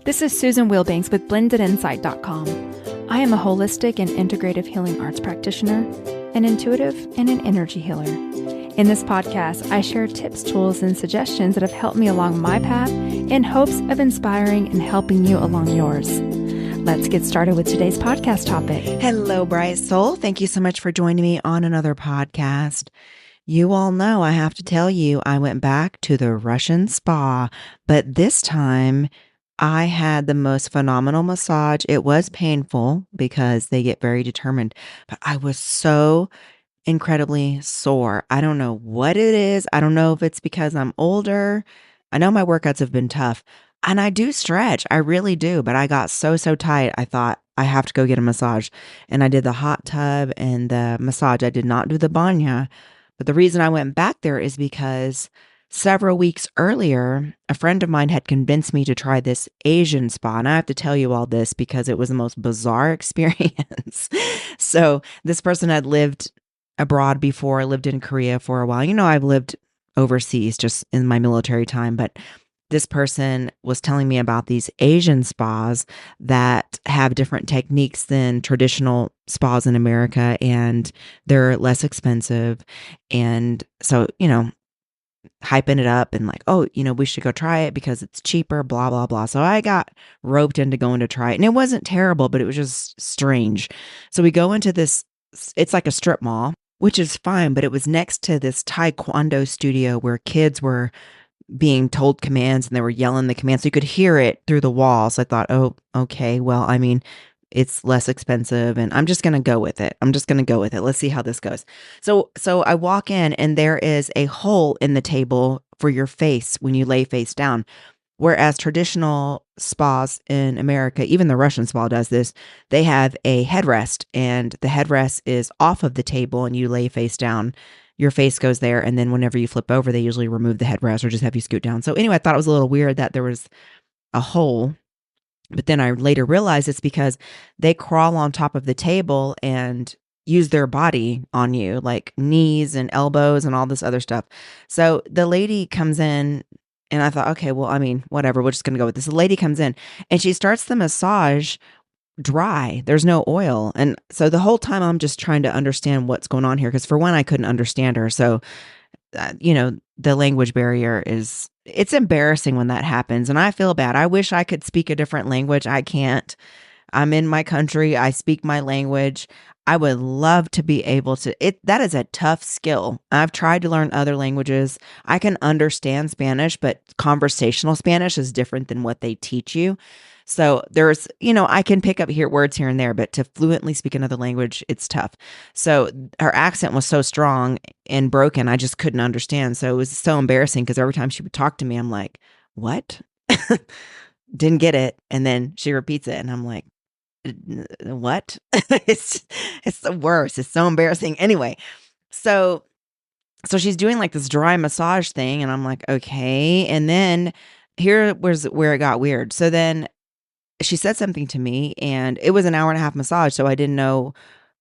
This is Susan Wilbanks with blendedinsight.com. I am a holistic and integrative healing arts practitioner, an intuitive, and an energy healer. In this podcast, I share tips, tools, and suggestions that have helped me along my path in hopes of inspiring and helping you along yours. Let's get started with today's podcast topic. Hello, Bright Soul. Thank you so much for joining me on another podcast. You all know I have to tell you, I went back to the Russian spa, but this time I had the most phenomenal massage. It was painful because they get very determined, but I was so incredibly sore. I don't know what it is. I don't know if it's because I'm older. I know my workouts have been tough and I do stretch. I really do, but I got so tight. I thought I have to go get a massage, and I did the hot tub and the massage. I did not do the banya, but the reason I went back there is because several weeks earlier, a friend of mine had convinced me to try this Asian spa. And I have to tell you all this because it was the most bizarre experience. So this person had lived abroad before. I lived in Korea for a while. You know, I've lived overseas just in my military time, but this person was telling me about these Asian spas that have different techniques than traditional spas in America, and they're less expensive. And so, you know, hyping it up and like, oh, you know, we should go try it because it's cheaper, blah, blah, blah. So I got roped into going to try it, and it wasn't terrible, but it was just strange. So we go into this, it's like a strip mall, which is fine, but it was next to this Taekwondo studio where kids were being told commands and they were yelling the commands. So you could hear it through the walls. I thought, oh, okay, well, I mean, it's less expensive and I'm just going to go with it. Let's see how this goes. So I walk in and there is a hole in the table for your face when you lay face down. Whereas traditional spas in America, even the Russian spa does this, they have a headrest, and the headrest is off of the table and you lay face down. Your face goes there, and then whenever you flip over, they usually remove the headrest or just have you scoot down. So anyway, I thought it was a little weird that there was a hole. But then I later realized it's because they crawl on top of the table and use their body on you, like knees and elbows and all this other stuff. So the lady comes in and I thought, okay, well, I mean, whatever, we're just going to go with this. The lady comes in and she starts the massage dry. There's no oil. And so the whole time I'm just trying to understand what's going on here. Because for one, I couldn't understand her. So, you know, the language barrier it's embarrassing when that happens. And I feel bad. I wish I could speak a different language. I can't. I'm in my country. I speak my language. I would love to be able to. That is a tough skill. I've tried to learn other languages. I can understand Spanish, but conversational Spanish is different than what they teach you. So there's, you know, I can pick up words here and there, but to fluently speak another language, it's tough. So her accent was so strong and broken, I just couldn't understand. So it was so embarrassing because every time she would talk to me, I'm like, what? Didn't get it. And then she repeats it and I'm like, what? It's the worst. It's so embarrassing. Anyway, so she's doing like this dry massage thing and I'm like, okay. And then here was where it got weird. So then she said something to me and it was an hour and a half massage. So I didn't know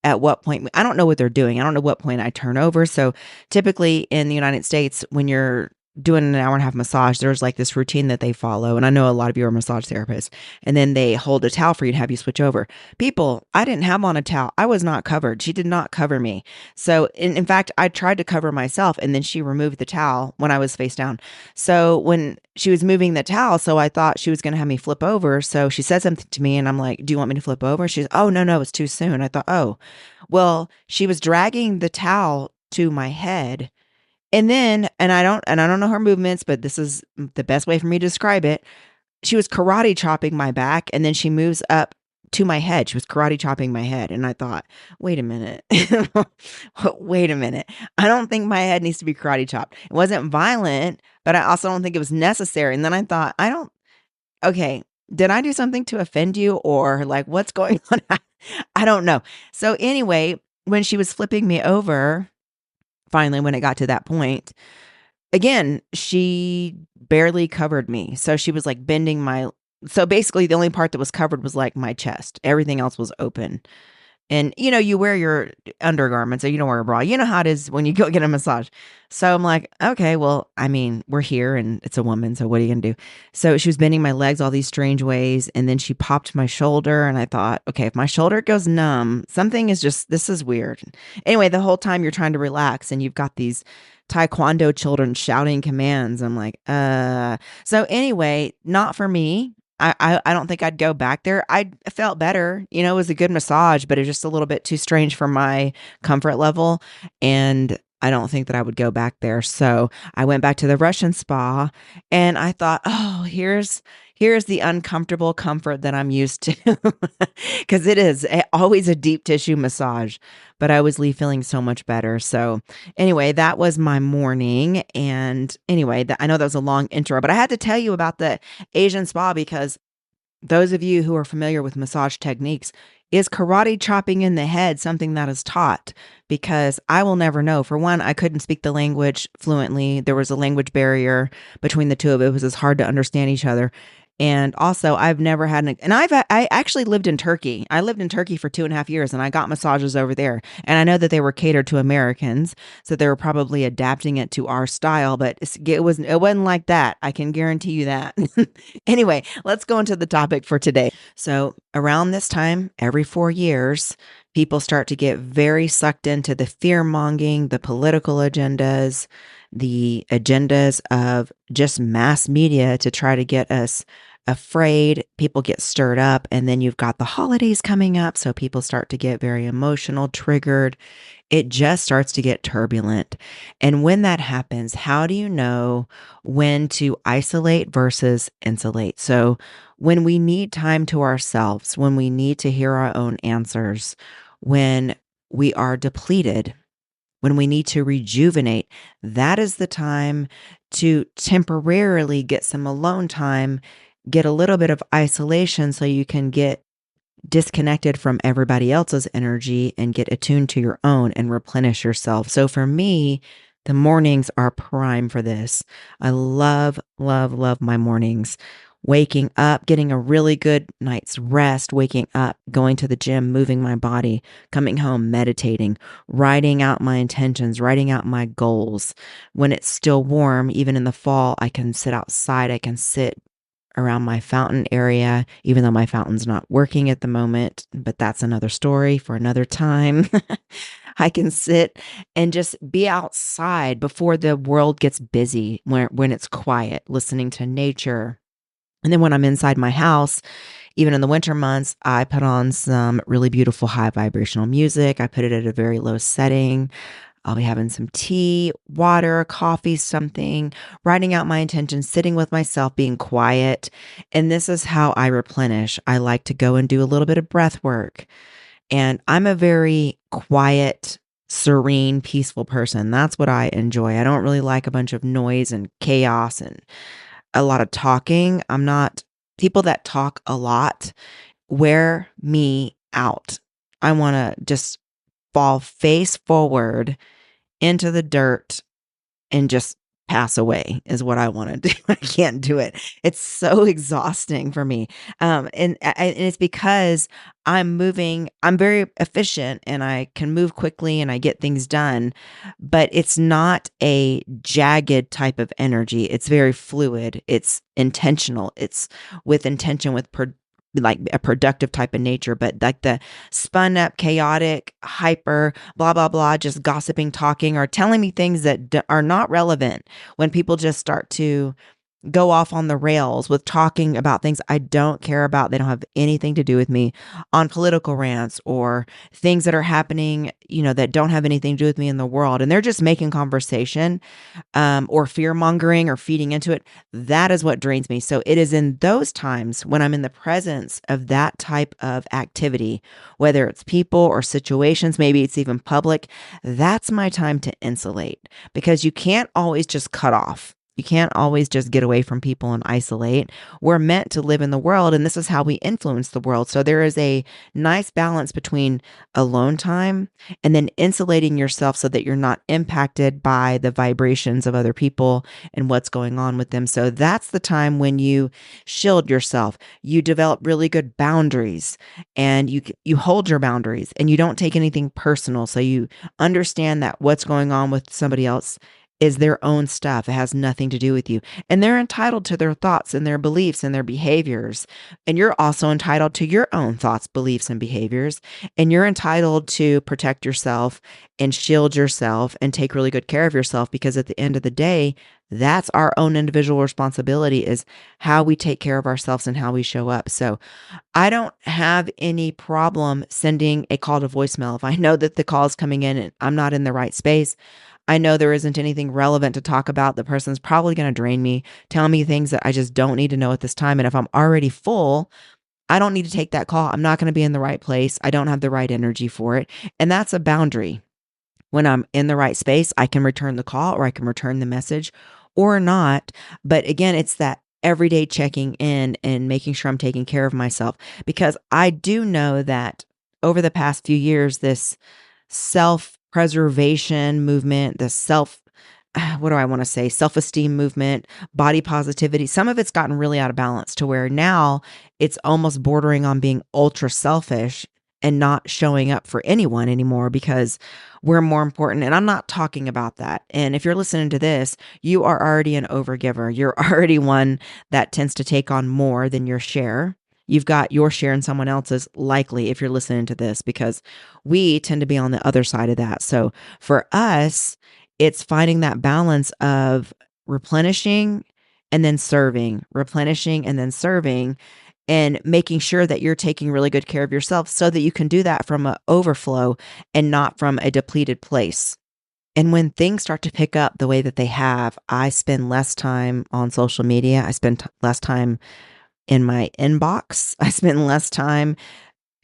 at what point, I don't know what they're doing. I don't know what point I turn over. So typically in the United States, when you're doing an hour and a half massage, there's like this routine that they follow. And I know a lot of you are massage therapists, and then they hold a towel for you to have you switch over. People, I didn't have on a towel. I was not covered. She did not cover me. So in fact, I tried to cover myself and then she removed the towel when I was face down. So when she was moving the towel, so I thought she was going to have me flip over. So she said something to me and I'm like, do you want me to flip over? She's, oh, no, it's too soon. I thought, oh, well, she was dragging the towel to my head. And then, and I don't know her movements, but this is the best way for me to describe it. She was karate chopping my back and then she moves up to my head. She was karate chopping my head. And I thought, wait a minute. Wait a minute. I don't think my head needs to be karate chopped. It wasn't violent, but I also don't think it was necessary. And then I thought, okay, did I do something to offend you or like what's going on? I don't know. So anyway, when she was flipping me over, finally, when it got to that point, again, she barely covered me. So she was like bending so basically the only part that was covered was like my chest. Everything else was open. And, you wear your undergarments, or you don't wear a bra. You know how it is when you go get a massage. So I'm like, okay, well, I mean, we're here and it's a woman. So what are you going to do? So she was bending my legs all these strange ways. And then she popped my shoulder. And I thought, okay, if my shoulder goes numb, this is weird. Anyway, the whole time you're trying to relax and you've got these taekwondo children shouting commands. I'm like, So anyway, not for me. I don't think I'd go back there. I felt better. It was a good massage, but it was just a little bit too strange for my comfort level. And I don't think that I would go back there. So I went back to the Russian spa and I thought, oh, here's the uncomfortable comfort that I'm used to. Because it is always a deep tissue massage, but I was feeling so much better. So anyway, that was my morning. And anyway, I know that was a long intro, but I had to tell you about the Asian spa because those of you who are familiar with massage techniques, is karate chopping in the head something that is taught? Because I will never know. For one, I couldn't speak the language fluently. There was a language barrier between the two of it. It was hard to understand each other. And also, I've never had I actually lived in Turkey. I lived in Turkey for 2.5 years and I got massages over there. And I know that they were catered to Americans, so they were probably adapting it to our style, but it wasn't like that. I can guarantee you that. Anyway, let's go into the topic for today. So around this time, every 4 years, people start to get very sucked into the fear-mongering, the political agendas, the agendas of just mass media to try to get us afraid. People get stirred up, and then you've got the holidays coming up, so people start to get very emotional, triggered. It just starts to get turbulent. And when that happens, how do you know when to isolate versus insulate? So when we need time to ourselves, when we need to hear our own answers, when we are depleted, when we need to rejuvenate, that is the time to temporarily get some alone time, get a little bit of isolation so you can get disconnected from everybody else's energy and get attuned to your own and replenish yourself. So for me, the mornings are prime for this. I love, love, love my mornings. Waking up, getting a really good night's rest, waking up, going to the gym, moving my body, coming home, meditating, writing out my intentions, writing out my goals. When it's still warm, even in the fall, I can sit outside. I can sit around my fountain area, even though my fountain's not working at the moment, but that's another story for another time. I can sit and just be outside before the world gets busy, when it's quiet, listening to nature. And then when I'm inside my house, even in the winter months, I put on some really beautiful high vibrational music. I put it at a very low setting. I'll be having some tea, water, coffee, something, writing out my intentions, sitting with myself, being quiet. And this is how I replenish. I like to go and do a little bit of breath work. And I'm a very quiet, serene, peaceful person. That's what I enjoy. I don't really like a bunch of noise and chaos and a lot of talking. I'm not people that talk a lot wear me out. I want to just fall face forward into the dirt and just pass away is what I want to do. I can't do it. It's so exhausting for me. And it's because I'm very efficient and I can move quickly and I get things done, but it's not a jagged type of energy. It's very fluid. It's intentional. It's with intention, with like a productive type of nature, but like the spun up, chaotic, hyper, blah, blah, blah, just gossiping, talking, or telling me things that are not relevant. When people just start to go off on the rails with talking about things I don't care about, they don't have anything to do with me, on political rants or things that are happening, that don't have anything to do with me in the world. And they're just making conversation, or fear mongering or feeding into it. That is what drains me. So it is in those times when I'm in the presence of that type of activity, whether it's people or situations, maybe it's even public, that's my time to insulate, because you can't always just cut off. You can't always just get away from people and isolate. We're meant to live in the world, and this is how we influence the world. So there is a nice balance between alone time and then insulating yourself so that you're not impacted by the vibrations of other people and what's going on with them. So that's the time when you shield yourself. You develop really good boundaries, and you hold your boundaries, and you don't take anything personal. So you understand that what's going on with somebody else is their own stuff. It has nothing to do with you. And they're entitled to their thoughts and their beliefs and their behaviors. And you're also entitled to your own thoughts, beliefs, and behaviors. And you're entitled to protect yourself and shield yourself and take really good care of yourself, because at the end of the day, that's our own individual responsibility, is how we take care of ourselves and how we show up. So I don't have any problem sending a call to voicemail. If I know that the call is coming in and I'm not in the right space, I know there isn't anything relevant to talk about. The person's probably going to drain me, tell me things that I just don't need to know at this time. And if I'm already full, I don't need to take that call. I'm not going to be in the right place. I don't have the right energy for it. And that's a boundary. When I'm in the right space, I can return the call or I can return the message or not. But again, it's that everyday checking in and making sure I'm taking care of myself, because I do know that over the past few years, this self preservation movement, the what do I want to say? Self esteem movement, body positivity. Some of it's gotten really out of balance to where now it's almost bordering on being ultra selfish and not showing up for anyone anymore because we're more important. And I'm not talking about that. And if you're listening to this, you are already an overgiver. You're already one that tends to take on more than your share. You've got your share and someone else's, likely, if you're listening to this, because we tend to be on the other side of that. So for us, it's finding that balance of replenishing and then serving, replenishing and then serving, and making sure that you're taking really good care of yourself so that you can do that from an overflow and not from a depleted place. And when things start to pick up the way that they have, I spend less time on social media. I spend less time in my inbox. I spend less time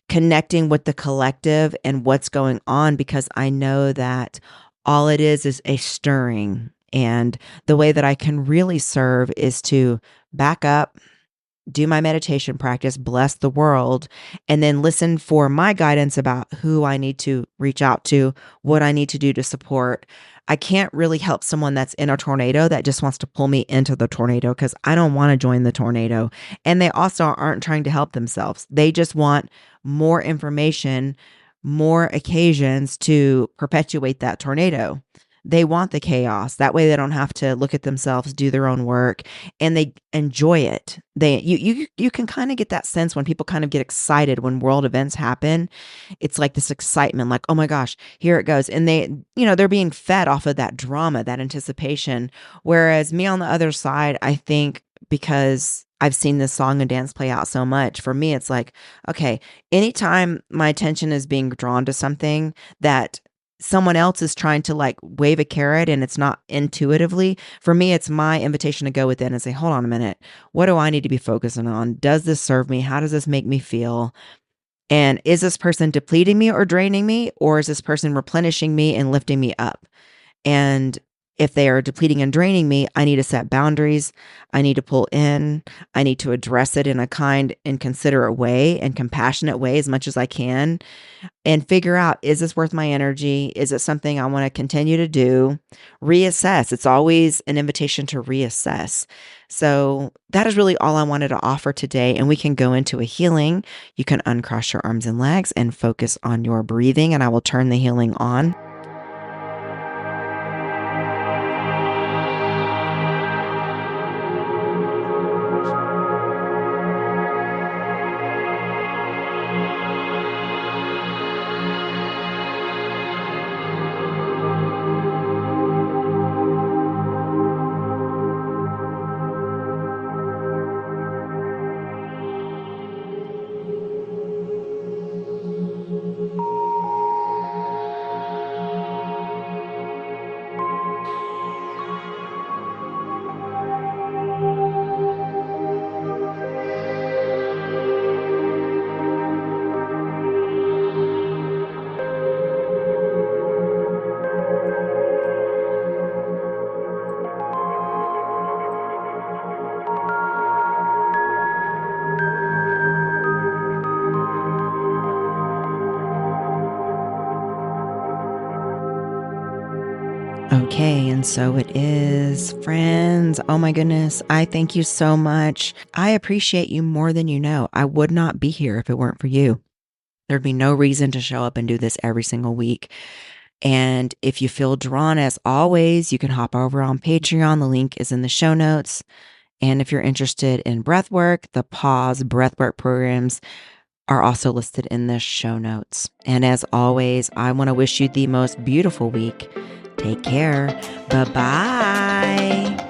connecting with the collective and what's going on, because I know that all it is a stirring. And the way that I can really serve is to back up, do my meditation practice, bless the world, and then listen for my guidance about who I need to reach out to, what I need to do to support. I can't really help someone that's in a tornado that just wants to pull me into the tornado, because I don't want to join the tornado. And they also aren't trying to help themselves. They just want more information, more occasions to perpetuate that tornado. They want the chaos. That way they don't have to look at themselves, do their own work, and they enjoy it. You can kind of get that sense when people kind of get excited when world events happen. It's like this excitement, like, oh my gosh, here it goes. And they're being fed off of that drama, that anticipation. Whereas me on the other side, I think, because I've seen this song and dance play out so much, for me, it's like, okay, anytime my attention is being drawn to something that someone else is trying to like wave a carrot and it's not intuitively, for me, it's my invitation to go within and say, hold on a minute. What do I need to be focusing on? Does this serve me? How does this make me feel? And is this person depleting me or draining me? Or is this person replenishing me and lifting me up? And if they are depleting and draining me, I need to set boundaries. I need to pull in. I need to address it in a kind and considerate way and compassionate way as much as I can, and figure out, is this worth my energy? Is it something I want to continue to do? Reassess. It's always an invitation to reassess. So that is really all I wanted to offer today. And we can go into a healing. You can uncross your arms and legs and focus on your breathing, and I will turn the healing on. Okay, and so it is, friends. Oh my goodness. I thank you so much. I appreciate you more than you know. I would not be here if it weren't for you. There'd be no reason to show up and do this every single week. And if you feel drawn, as always, you can hop over on Patreon. The link is in the show notes. And if you're interested in breathwork, the Pause breathwork programs are also listed in the show notes. And as always, I want to wish you the most beautiful week. Take care. Bye-bye.